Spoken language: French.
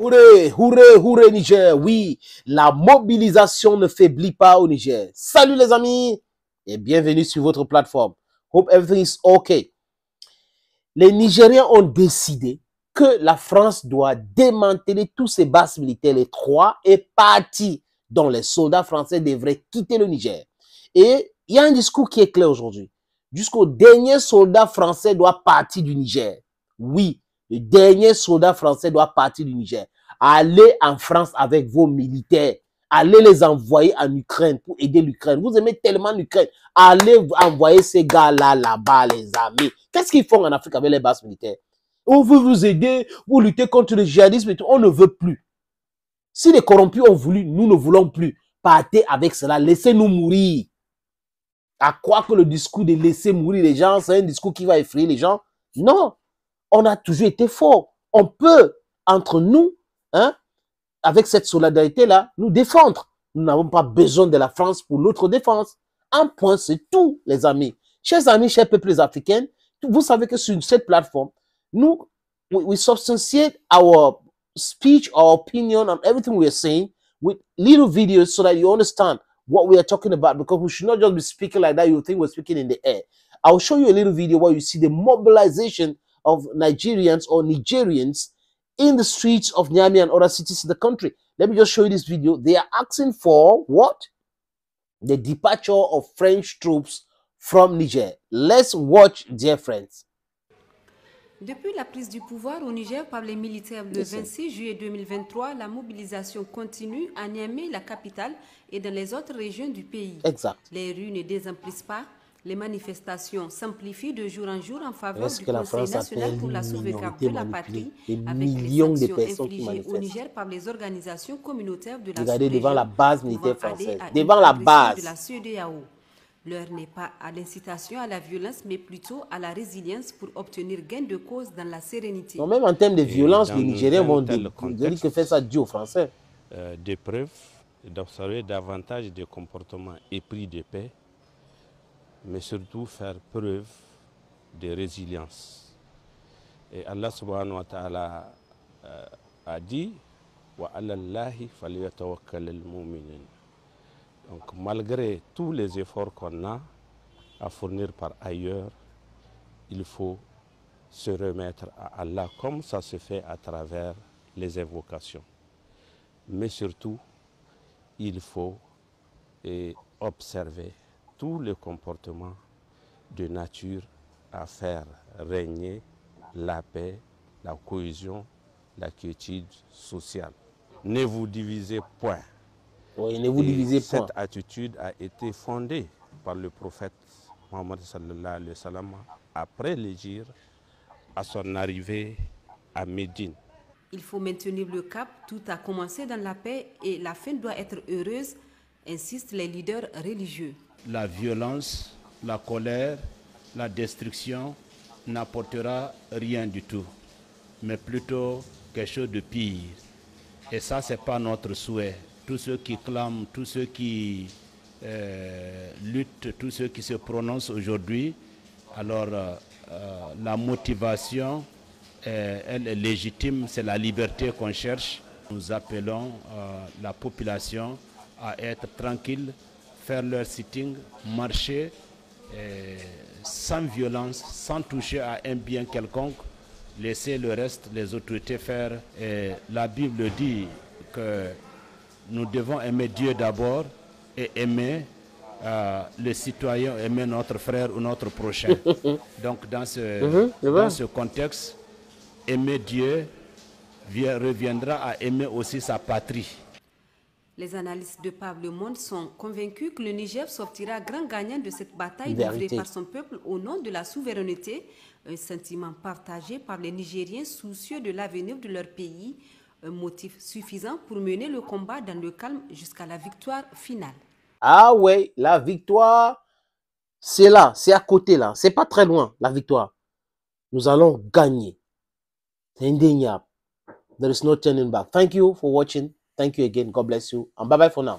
Hurré, hurré, hurré Niger. Oui, la mobilisation ne faiblit pas au Niger. Salut les amis et bienvenue sur votre plateforme. Hope everything is okay. Les Nigériens ont décidé que la France doit démanteler tous ses bases militaires. Les 3 est parti, dont les soldats français devraient quitter le Niger. Et il y a un discours qui est clair aujourd'hui. Jusqu'au dernier soldat français doit partir du Niger. Oui, le dernier soldat français doit partir du Niger. Allez en France avec vos militaires. Allez les envoyer en Ukraine pour aider l'Ukraine. Vous aimez tellement l'Ukraine. Allez envoyer ces gars-là là-bas, les amis. Qu'est-ce qu'ils font en Afrique avec les bases militaires? On veut vous aider, vous lutter contre le djihadisme et tout. On ne veut plus. Si les corrompus ont voulu, nous ne voulons plus. Partez avec cela. Laissez-nous mourir. À croire que le discours de laisser mourir les gens, c'est un discours qui va effrayer les gens. Non. On a toujours été fort. On peut, entre nous, hein, avec cette solidarité-là, nous défendre. Nous n'avons pas besoin de la France pour notre défense. Un point, c'est tout, les amis. Chers amis, chers peuples africains, vous savez que sur cette plateforme, nous, we substantiate our speech, our opinion on everything we are saying with little videos so that you understand what we are talking about, because we should not just be speaking like that. You think we're speaking in the air. I'll show you a little video where you see the mobilization of Nigerians or Nigerians in the streets of Niamey and other cities in the country. Let me just show you this video. They are asking for what? The departure of French troops from Niger. Let's watch, dear friends. Depuis la prise du pouvoir au Niger par les militaires le 26 juillet 2023, la mobilisation continue à Niamey, la capitale, et dans les autres régions du pays. Exact. Les rues ne désemplissent pas. Les manifestations s'amplifient de jour en jour en faveur du Conseil national pour la sauvegarde de la patrie, avec les sanctions infligées au Niger par les organisations communautaires de la Regardez devant la base militaire française, devant la base de la CEDEAO. L'heure n'est pas à l'incitation à la violence, mais plutôt à la résilience pour obtenir gain de cause dans la sérénité. Non, même en termes de violence, les Nigériens vont dire que faire ça dû aux Français. Des preuves d'observer davantage de comportements épris de paix, mais surtout faire preuve de résilience. Et Allah subhanahu wa ta'ala a dit wa ala Allahi falyatawakkal al-mu'minin. Donc malgré tous les efforts qu'on a à fournir par ailleurs, il faut se remettre à Allah comme ça se fait à travers les invocations. Mais surtout, il faut observer tous les comportements de nature à faire régner la paix, la cohésion, la quiétude sociale. Ne vous divisez point. Oui, ne vous divisez point. Cette attitude a été fondée par le prophète Mohammed sallallahu alayhi wa sallam après l'hégire à son arrivée à Médine. Il faut maintenir le cap, tout a commencé dans la paix et la fin doit être heureuse, insistent les leaders religieux. La violence, la colère, la destruction n'apportera rien du tout, mais plutôt quelque chose de pire. Et ça, ce n'est pas notre souhait. Tous ceux qui clament, tous ceux qui luttent, tous ceux qui se prononcent aujourd'hui, alors la motivation, elle est légitime, c'est la liberté qu'on cherche. Nous appelons la population à être tranquille, faire leur sitting, marcher sans violence, sans toucher à un bien quelconque, laisser le reste, les autorités faire. Et la Bible dit que nous devons aimer Dieu d'abord et aimer le citoyen, aimer notre frère ou notre prochain. Donc dans ce contexte, aimer Dieu reviendra à aimer aussi sa patrie. Les analystes de Par le Monde sont convaincus que le Niger sortira grand gagnant de cette bataille livrée par son peuple au nom de la souveraineté, un sentiment partagé par les Nigériens soucieux de l'avenir de leur pays, un motif suffisant pour mener le combat dans le calme jusqu'à la victoire finale. Ah ouais, la victoire, c'est là, c'est à côté là, c'est pas très loin, la victoire. Nous allons gagner. C'est indéniable. There is no turning back. Thank you for watching. Thank you again. God bless you. And bye-bye for now.